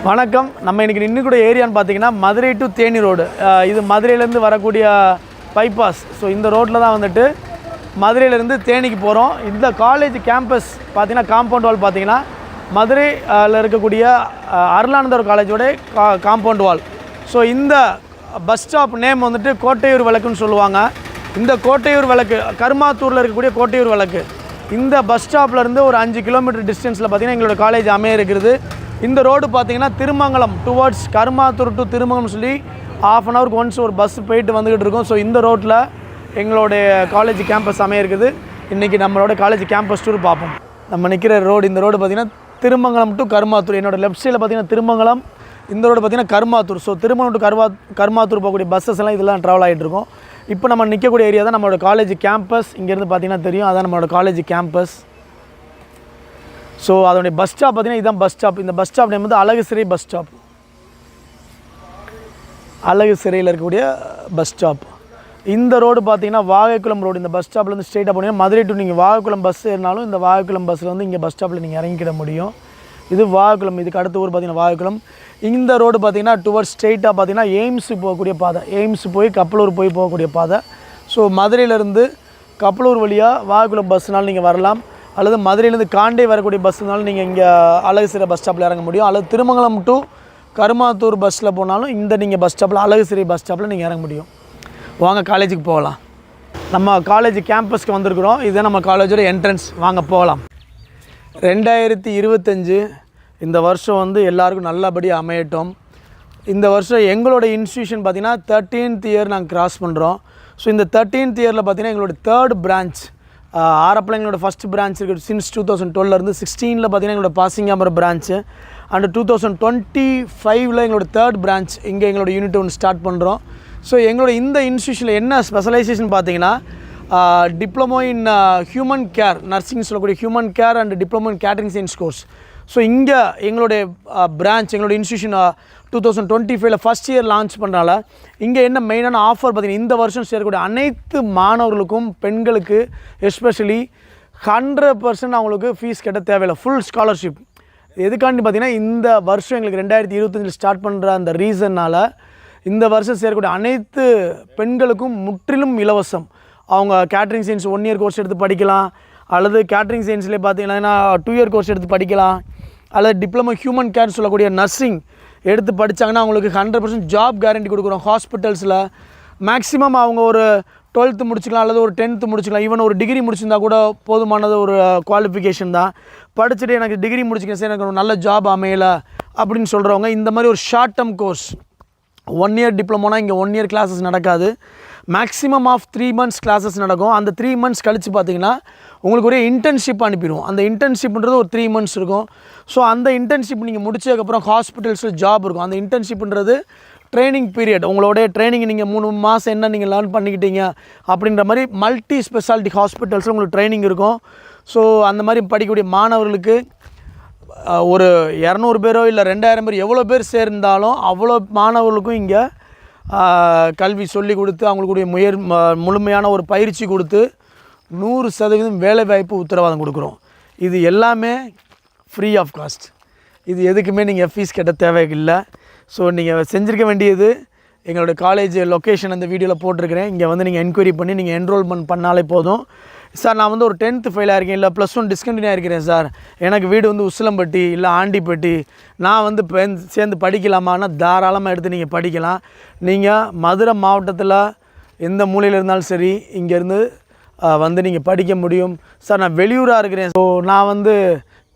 வணக்கம். நம்ம இன்றைக்கி நின்றுக்கூட ஏரியான்னு பார்த்தீங்கன்னா மதுரை டு தேனி ரோடு. இது மதுரையிலேருந்து வரக்கூடிய பைபாஸ். ஸோ இந்த ரோட்டில் தான் வந்துட்டு மதுரையிலேருந்து தேனிக்கு போகிறோம். இந்த காலேஜ் கேம்பஸ் பார்த்திங்கன்னா காம்பவுண்ட் வால் பார்த்திங்கன்னா மதுரையில் இருக்கக்கூடிய அருளானந்தர் காலேஜோட காம்பவுண்ட் வால். ஸோ இந்த பஸ் ஸ்டாப் நேம் வந்துட்டு கோட்டையூர் விளக்குன்னு சொல்லுவாங்க. இந்த கோட்டையூர் விளக்கு கருமாத்தூரில் இருக்கக்கூடிய கோட்டையூர் விளக்கு. இந்த பஸ் ஸ்டாப்லேருந்து ஒரு 5 கிலோமீட்டர் டிஸ்டன்ஸில் பார்த்திங்கன்னா எங்களோட காலேஜ் அமைய இருக்கிறது. இந்த ரோடு பார்த்திங்கன்னா திருமங்கலம் டுவர்ட்ஸ் கருமாத்தூர் டு திருமங்கலம் சொல்லி ½ அன் ஹவருக்கு ஒன்ஸ் ஒரு பஸ் போயிட்டு வந்துக்கிட்டு இருக்கும். ஸோ இந்த ரோட்டில் எங்களுடைய காலேஜ் கேம்பஸ் அமைய இருக்குது. இன்றைக்கி நம்மளோட காலேஜ் கேம்பஸ் டூர் பார்ப்போம். நம்ம நிற்கிற ரோடு, இந்த ரோடு பார்த்திங்கன்னா திருமங்கலம் டு கருமாத்தூர். என்னோடய லெஃப்ட் சைடில் பார்த்திங்கன்னா திருமங்கலம், இந்த ரோடு பார்த்திங்கன்னா கருமாத்தூர். ஸோ திருமங்கலம் டு கருமாத்தூர் போகக்கூடிய பஸ்ஸஸ் எல்லாம் இதெல்லாம் ட்ராவல் ஆகிட்டு இருக்கும். இப்போ நம்ம நிற்கக்கூடிய ஏரியா தான் நம்மளோட காலேஜ் கேம்பஸ். இங்கேருந்து பார்த்திங்கன்னா தெரியும், அதான் நம்மளோட காலேஜ் கேம்பஸ். ஸோ அதோடைய பஸ் ஸ்டாப் பார்த்திங்கன்னா இதுதான் பஸ் ஸ்டாப். இந்த பஸ் ஸ்டாப் நேம் வந்து அழகு சிறை பஸ் ஸ்டாப். அழகு சிறையில் இருக்கக்கூடிய பஸ் ஸ்டாப். இந்த ரோடு பார்த்திங்கன்னா வாகைக்குளம் ரோடு. இந்த பஸ் ஸ்டாப்லேருந்து ஸ்ட்ரெயிட்டாக போனீங்கன்னா மதுரை டு நீங்கள் வாகைக்குளம் பஸ் ஏறினாலும் இந்த வாகைக்குளம் பஸ்ஸில் வந்து இங்கே பஸ் ஸ்டாப்பில் நீங்கள் இறங்கிக்கிட முடியும். இது வாகைக்குளம். இதுக்கு அடுத்த ஊர் பார்த்திங்கன்னா வாகைக்குளம். இந்த ரோடு பார்த்திங்கன்னா டுவர்ட்ஸ் ஸ்ட்ரெயிட்டாக பார்த்திங்கன்னா எய்ம்ஸு போகக்கூடிய பாதை. எய்ம்ஸ் போய் கப்பலூர் போகக்கூடிய பாதை. ஸோ மதுரையிலேருந்து கப்பலூர் வழியாக வாகைக்குளம் பஸ்னாலும் நீங்கள் வரலாம், அல்லது மதுரையிலேருந்து காண்டே வரக்கூடிய பஸ்னாலும் நீங்கள் இங்கே அழகு சிறை பஸ் ஸ்டாப்பில் இறங்க முடியும். அல்லது திருமங்கலம் டு கருமாத்தூர் பஸ்ஸில் போனாலும் இந்த நீங்கள் பஸ் ஸ்டாப்பில் அழகு சிறை பஸ் ஸ்டாப்பில் நீங்கள் இறங்க முடியும். வாங்க காலேஜுக்கு போகலாம். நம்ம காலேஜ் கேம்பஸ்க்கு வந்திருக்கிறோம். இதுதான் நம்ம காலேஜோட என்ட்ரன்ஸ். வாங்க போகலாம். 2025 இந்த வருஷம் வந்து எல்லாருக்கும் நல்லபடியாக அமையட்டும். இந்த வருஷம் எங்களோட இன்ஸ்டியூஷன் பார்த்திங்கன்னா 13th இயர் நாங்கள் கிராஸ் பண்ணுறோம். ஸோ இந்த 13th இயரில் பார்த்திங்கன்னா எங்களோட 3rd பிரான்ச். ஆரப்பில் எங்களோட ஃபஸ்ட் பிரான்ச் இருக்குது. சின்ஸ் 2012 16 பார்த்திங்கன்னா எங்களோட பாசிங்காமர் பிரான்ச்சு. அண்ட் 2025 எங்களோட 3rd பிரான்ச் இங்கே எங்களோட யூனிட் ஒன்று ஸ்டார்ட் பண்ணுறோம். ஸோ எங்களோட இந்த இன்ஸ்டியூஷனில் என்ன ஸ்பெஷலைசேஷன் பார்த்திங்கன்னா diploma in human care, nursing சொல்லக்கூடிய human care and diploma in catering science course. So இங்கே எங்களுடைய பிரான்ச், எங்களோட இன்ஸ்டியூஷன் 2025 ஃபஸ்ட் இயர் லான்ச் பண்ணுறனால இங்கே என்ன மெயினான ஆஃபர் பார்த்திங்கன்னா இந்த வருஷம் சேரக்கூடிய அனைத்து மாணவர்களுக்கும், பெண்களுக்கு எஸ்பெஷலி 100% அவங்களுக்கு ஃபீஸ் கட்ட தேவையில்லை, ஃபுல் ஸ்காலர்ஷிப். எதுக்காண்டி பார்த்திங்கன்னா இந்த வருஷம் எங்களுக்கு 2025 ஸ்டார்ட் பண்ணுற அந்த ரீசன்னால் இந்த வருஷம் சேரக்கூடிய அனைத்து பெண்களுக்கும் முற்றிலும் இலவசம். அவங்க கேட்ரிங் சயின்ஸ் 1 இயர் கோர்ஸ் எடுத்து படிக்கலாம், அல்லது கேட்ரிங் சயின்ஸ்லேயே பார்த்திங்கன்னா 2 இயர் கோர்ஸ் எடுத்து படிக்கலாம், அல்லது டிப்ளமோ ஹியூமன் கேர் சொல்லக்கூடிய நர்சிங் எடுத்து படித்தாங்கன்னா அவங்களுக்கு 100% ஜாப் கேரண்டி கொடுக்குறோம். ஹாஸ்பிட்டல்ஸில் மேக்ஸிமம் அவங்க ஒரு 12th முடிச்சுக்கலாம், அல்லது ஒரு 10th முடிச்சுக்கலாம். ஈவன் ஒரு டிகிரி முடிச்சிருந்தா கூட போதுமானது ஒரு குவாலிஃபிகேஷன் தான். படிச்சுட்டு எனக்கு டிகிரி முடிச்சிக்கேன் சார், எனக்கு ஒரு நல்ல ஜாப் அமையலை அப்படின்னு சொல்கிறவங்க இந்த மாதிரி ஒரு ஷார்ட் டேர்ம் கோர்ஸ் 1 இயர் டிப்ளமோனா இங்கே 1 இயர் கிளாஸஸ் நடக்காது. மேக்ஸிமம் ஆஃப் 3 months கிளாஸஸ் நடக்கும். அந்த 3 months கழித்து பார்த்திங்கன்னா உங்களுக்கு ஒரே இன்டர்ன்ஷிப் அனுப்பிடுவோம். அந்த இன்டர்ன்ஷிப்ன்றது ஒரு 3 months இருக்கும். ஸோ அந்த இன்டர்ன்ஷிப் நீங்கள் முடிச்சதுக்கப்புறம் ஹாஸ்பிட்டல்ஸில் ஜாப் இருக்கும். அந்த இன்டர்ன்ஷிப்ன்றது ட்ரைனிங் பீரியட். உங்களோடைய ட்ரைனிங் நீங்கள் 3 மாதம் என்ன நீங்கள் லேர்ன் பண்ணிக்கிட்டீங்க அப்படின்ற மாதிரி மல்டி ஸ்பெஷாலிட்டி ஹாஸ்பிட்டல்ஸில் உங்களுக்கு ட்ரைனிங் இருக்கும். ஸோ அந்த மாதிரி படிக்கக்கூடிய மாணவர்களுக்கு ஒரு 200 பேரோ இல்லை 2000 பேர் எவ்வளோ பேர் சேர்ந்தாலும் அவ்வளோ மாணவர்களுக்கும் இங்கே கல்வி சொல்லி கொடுத்து அவங்களுடைய முழுமையான ஒரு பயிற்சி கொடுத்து 100% வேலைவாய்ப்பு உத்தரவாதம் கொடுக்குறோம். இது எல்லாமே ஃப்ரீ ஆஃப் காஸ்ட். இது எதுக்குமே நீங்கள் ஃபீஸ் கட்ட தேவையில்லை. ஸோ நீங்கள் செஞ்சுருக்க வேண்டியது எங்களோட காலேஜ் லொக்கேஷன் அந்த வீடியோவில் போட்டிருக்கிறேன். இங்கே வந்து நீங்கள் என்கொயரி பண்ணி நீங்கள் என்ரோல்மெண்ட் பண்ணாலே போதும். சார் நான் வந்து ஒரு 10th ஃபெயில் ஆகிருக்கேன், இல்லை +1 டிஸ்கண்டினியூ ஆகிருக்கிறேன் சார், எனக்கு வீடு வந்து உசிலம்பட்டி இல்லை ஆண்டிப்பட்டி, நான் வந்து சேர்ந்து படிக்கலாமான்னா தாராளமாக எடுத்து நீங்கள் படிக்கலாம். நீங்கள் மதுரை மாவட்டத்தில் எந்த மூலையில் இருந்தாலும் சரி இங்கேருந்து வந்து நீங்கள் படிக்க முடியும். சார் நான் வெளியூராக இருக்கிறேன், ஸோ நான் வந்து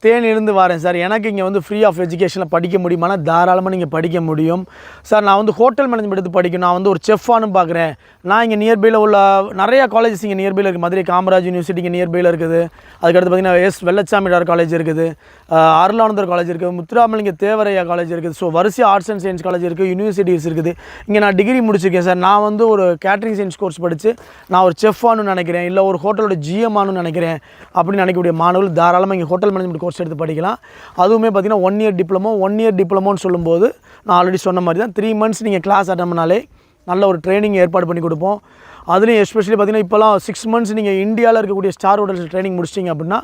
தேனியிருந்து வரேன் சார், எனக்கு இங்கே வந்து ஃப்ரீ ஆஃப் எஜுகேஷனில் படிக்க முடியுமானா தாராளமாக நீங்கள் படிக்க முடியும். சார் நான் வந்து ஹோட்டல் மேனேஜ்மெண்ட் எடுத்து படிக்கணும், நான் வந்து ஒரு செஃப்பானு பார்க்குறேன், நான் இங்கே நியர்பையில் உள்ள நிறையா காலேஜஸ் இங்கே நியர்பையில் இருக்குது. மதுரை காமராஜ் யூனிவர்சிட்டி இங்கே நியர்பையில் இருக்குது. அதுக்கடுத்து பார்த்திங்கன்னா வெள்ளச்சாமியார் காலேஜ் இருக்குது, அருளானந்தர் காலேஜ் இருக்குது, முத்துராமலிங்க தேவரையா காலேஜ் இருக்குது. ஸோ வரிசை ஆர்ட்ஸ் அண்ட் சயின்ஸ் காலேஜ் இருக்குது, யூனிவர்சிட்டிஸ் இருக்குது. இங்கே நான் டிகிரி முடிச்சிருக்கேன் சார், நான் வந்து ஒரு கேட்ரிங் சயின்ஸ் கோர்ஸ் படித்து நான் ஒரு செஃப்பானு நினைக்கிறேன், இல்லை ஒரு ஹோட்டலோட ஜிஎம்மானு நினைக்கிறேன் அப்படின்னு நினைக்கக்கூடிய மாணவர்கள் தாராளமாக இங்கே ஹோட்டல் மேனேஜ்மெண்ட் கோர்ஸ் எடுத்து படிக்கலாம். அதுவுமே பார்த்திங்கன்னா 1 இயர் டிப்ளமோ. 1 இயர் டிப்ளமோன்னு சொல்லும்போது நான் ஆல்ரெடி சொன்ன மாதிரி தான் 3 months நீங்கள் கிளாஸ் அட்டன் பண்ணாலே நல்ல ஒரு ட்ரைனிங் ஏற்பாடு பண்ணி கொடுப்போம். அதுலேயும் எஸ்பெஷலி பார்த்தீங்கன்னா இப்போலாம் 6 மந்த்ஸ் நீங்கள் இந்தியாவில் இருக்கக்கூடிய ஸ்டார் ஹோட்டல்ஸ் ட்ரைனிங் முடிச்சிட்டிங்க அப்படின்னா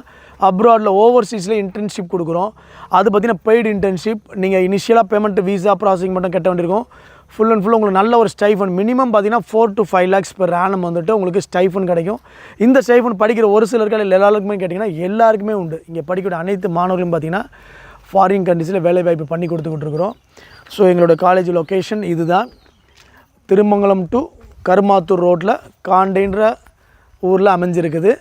அப்ராடில் ஓவர்சீஸில் இன்டர்ன்ஷிப் கொடுக்குறோம். அது பார்த்தீங்கன்னா பெய்டு இன்டர்ன்ஷிப். நீங்கள் இனிஷியலாக பேமெண்ட் விசா ப்ராசஸிங் மட்டும் கட்ட வேண்டியிருக்கும். ஃபுல் அண்ட் ஃபுல் உங்களுக்கு நல்ல ஒரு ஸ்டைஃபன் மினிமம் பார்த்தீங்கன்னா 4 to 5 lakhs per annum வந்துட்டு உங்களுக்கு ஸ்டைஃபன் கிடைக்கும். இந்த ஸ்டைஃபன் படிக்கிற ஒரு சிலருக்கு எல்லாருக்குமே கேட்டிங்கன்னா எல்லாருக்குமே உண்டு. இங்கே படிக்கிற அனைத்து மாணவர்களும் பார்த்தீங்கன்னா ஃபாரின் கண்ட்ரீஸில் வேலைவாய்ப்பு பண்ணி கொடுத்துக்கிட்டுருக்குறோம். ஸோ எங்களோட காலேஜ் லொக்கேஷன் இது தான். திருமங்கலம் டு கருமாத்தூர் ரோட்டில் காண்டைன்ற ஊரில் அமைஞ்சிருக்குது.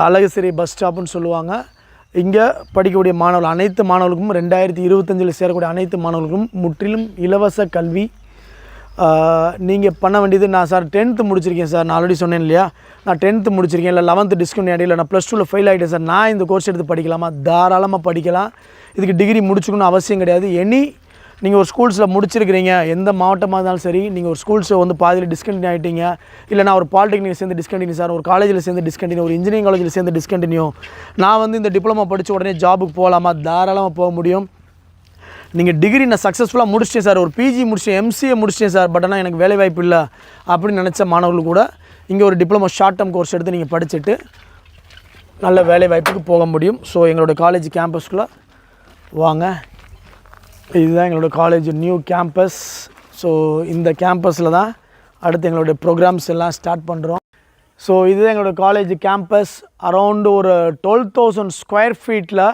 அழகுசிறை பஸ் ஸ்டாப்புன்னு சொல்லுவாங்க. இங்கே படிக்கக்கூடிய மாணவர்கள் அனைத்து மாணவர்களுக்கும் 2025 சேரக்கூடிய அனைத்து மாணவர்களுக்கும் முற்றிலும் இலவச கல்வி. நீங்கள் பண்ண வேண்டியது, நான் சார் 10th முடிச்சிருக்கேன் சார், நான் ஆல்ரெடி சொன்னேன் இல்லையா, நான் 10th முடிச்சிருக்கேன், இல்லை 11th டிஸ்கவுண்ட் இடையில நான் +2 ஃபெயில் ஆகிட்டேன் சார், நான் இந்த கோர்ஸ் எடுத்து படிக்கலாமா? தாராளமாக படிக்கலாம். இதுக்கு டிகிரி முடிச்சுக்கணும்னு அவசியம் கிடையாது. நீங்கள் ஒரு ஸ்கூல்ஸில் முடிச்சிருக்கிறீங்க, எந்த மாவட்டமாக இருந்தாலும் சரி, நீங்கள் ஒரு ஸ்கூல்ஸை வந்து பாதியில் டிஸ்கண்டினியூ ஆகிட்டீங்க, இல்லை நான் ஒரு பாலிடெக்னிக் சேர்ந்து டிஸ்கண்டினியூ சார், ஒரு காலேஜில் சேர்ந்து டிஸ்கண்டினியூ, ஒரு இன்ஜினியரிங் காலேஜில் சேர்ந்து டிஸ்கண்டினியூ, நான் வந்து இந்த டிப்ளமோ படித்த உடனே ஜாபுக்கு போகலாமா? தாராளமாக போக முடியும். நீங்கள் டிகிரி நான் சக்ஸஸ்ஃபுல்லாக முடிச்சிட்டேன் சார், ஒரு பிஜி முடிச்சிட்டேன், எம்சிஏ முடிச்சிட்டேன் சார், பட் ஆனால் எனக்கு வேலைவாய்ப்பு இல்லை அப்படின்னு நினச்ச மாணவர்கள் கூட இங்கே ஒரு டிப்ளமோ ஷார்ட் டேர்ம் கோர்ஸ் எடுத்து நீங்கள் படிச்சுட்டு நல்ல வேலைவாய்ப்புக்கு போக முடியும். ஸோ எங்களோட காலேஜ் கேம்பஸ்குள்ளே வாங்க. இதுதான் எங்களோட காலேஜ் நியூ கேம்பஸ். ஸோ இந்த கேம்பஸில் தான் அடுத்து எங்களுடைய ப்ரோக்ராம்ஸ் எல்லாம் ஸ்டார்ட் பண்ணுறோம். ஸோ இதுதான் எங்களோட காலேஜ் கேம்பஸ். அரௌண்டு ஒரு 12,000 ஸ்கொயர் ஃபீட்டில்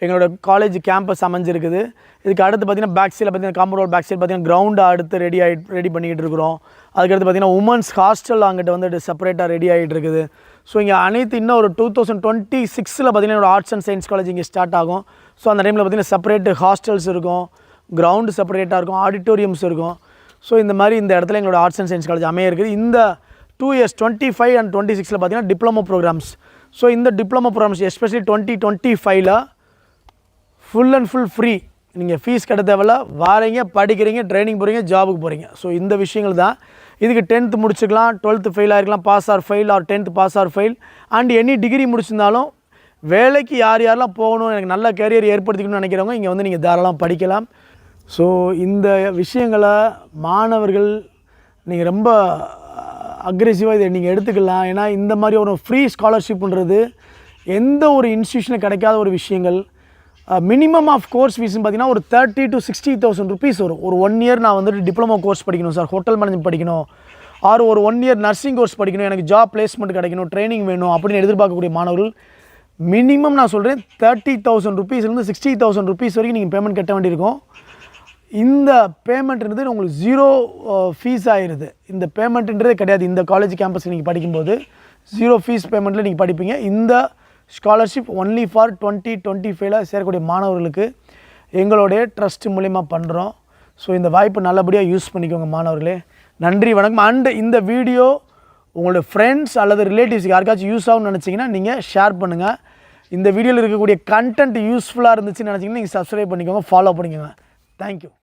எங்களோட காலேஜ் கேம்பஸ் அமைஞ்சிருக்குது. இதுக்கு அடுத்து பார்த்திங்கன்னா பேக் சைடில் பார்த்திங்கன்னா காம்பவுண்ட் பேக் சைடு பார்த்திங்கன்னா கிரவுண்டு அடுத்து ரெடி பண்ணிக்கிட்டு இருக்கிறோம். அதுக்கடுத்து பார்த்திங்கன்னா உமன்ஸ் ஹாஸ்டல் அங்கிட்ட வந்து செப்பரேட்டாக ரெடி ஆகிட்டு இருக்குது. ஸோ இங்கே அனைத்து இன்னும் ஒரு 2026 பார்த்திங்கன்னா என்னோட ஆர்ட்ஸ் அண்ட் சயின்ஸ் காலேஜ் இங்கே ஸ்டார்ட் ஆகும். ஸோ அந்த டைமில் பார்த்திங்கன்னா செப்பரேட்டு ஹாஸ்டல்ஸ் இருக்கும், கிரவுண்டு செப்பரேட்டாக இருக்கும், ஆடிட்டோரியம்ஸ் இருக்கும். ஸோ இந்த மாதிரி இந்த இடத்துல எங்களோட ஆர்ட்ஸ் அண்ட் சயின்ஸ் காலேஜ் அமைய இருக்குது. இந்த 2 years 25 and 26 பார்த்திங்கன்னா டிப்ளமோ ப்ரோக்ராம்ஸ். ஸோ இந்த diploma programs especially 2025 full and full free. நீங்கள் ஃபீஸ் கட்ட தேவையில்ல, வாரீங்க, படிக்கிறீங்க, ட்ரைனிங் போகிறீங்க, ஜாபுக்கு போகிறீங்க. ஸோ இந்த விஷயங்கள் தான். இதுக்கு 10th முடிச்சுக்கலாம், 12th ஃபெயில் ஆகிருக்கலாம், pass or fail, or 10th pass or fail, and any degree முடிச்சிருந்தாலும் வேலைக்கு யாரெல்லாம் போகணும், எனக்கு நல்ல கேரியர் ஏற்படுத்திக்கணும்னு நினைக்கிறவங்க இங்கே வந்து நீங்கள் தாராளமாக படிக்கலாம். ஸோ இந்த விஷயங்களை மாணவர்கள் நீங்கள் ரொம்ப அக்ரெசிவாக இதை நீங்கள் எடுத்துக்கலாம். ஏன்னா இந்த மாதிரி ஒரு ஃப்ரீ ஸ்காலர்ஷிப்ன்றது எந்த ஒரு இன்ஸ்டியூஷனும் கிடைக்காத ஒரு விஷயங்கள். மினிமம் ஆஃப் கோர்ஸ் ஃபீஸ்னு பார்த்தீங்கன்னா ஒரு 30,000 to 60,000 rupees வரும். ஒரு 1 year நான் வந்துட்டு டிப்ளமோ கோர்ஸ் படிக்கணும் சார், ஹோட்டல் மேனேஜ்மெண்ட் படிக்கணும், ஆர் ஒரு 1 year நர்சிங் கோர்ஸ் படிக்கணும், எனக்கு ஜாப் பிளேஸ்மெண்ட் கிடைக்கணும், ட்ரைனிங் வேணும் அப்படின்னு எதிர்பார்க்கக்கூடிய மாணவர்கள் மினிமம் நான் சொல்கிறேன் 30,000 rupeesலேருந்து 60,000 rupees வரைக்கும் நீங்கள் பேமெண்ட் கட்ட வேண்டியிருக்கும். இந்த பேமெண்ட்ன்றது உங்களுக்கு 0 ஃபீஸ் ஆகிடுது. இந்த பேமெண்ட்ன்றதே கிடையாது. இந்த காலேஜ் கேம்பஸில் நீங்கள் படிக்கும்போது 0 ஃபீஸ் பேமெண்ட்டில் நீங்கள் படிப்பீங்க. இந்த ஸ்காலர்ஷிப் ஒன்லி ஃபார் 2025 சேரக்கூடிய மாணவர்களுக்கு எங்களுடைய ட்ரஸ்ட் மூலிமா பண்ணுறோம். ஸோ இந்த வாய்ப்பு நல்லபடியாக யூஸ் பண்ணிக்கோங்க மாணவர்களே. நன்றி, வணக்கம். அண்டு இந்த வீடியோ உங்களோட ஃப்ரெண்ட்ஸ் அல்லது ரிலேட்டிவ்ஸ்க்கு யாருக்காச்சும் யூஸ் ஆகும்னு நினச்சிங்கன்னா நீங்கள் ஷேர் பண்ணுங்கள். இந்த வீடியோவில் இருக்கக்கூடிய கண்டென்ட் யூஸ்ஃபுல்லாக இருந்துச்சுன்னு நினச்சிங்கன்னா நீங்கள் சப்ஸ்கிரைப் பண்ணிக்கோங்க, ஃபாலோ பண்ணிக்கோங்க. தேங்க்யூ.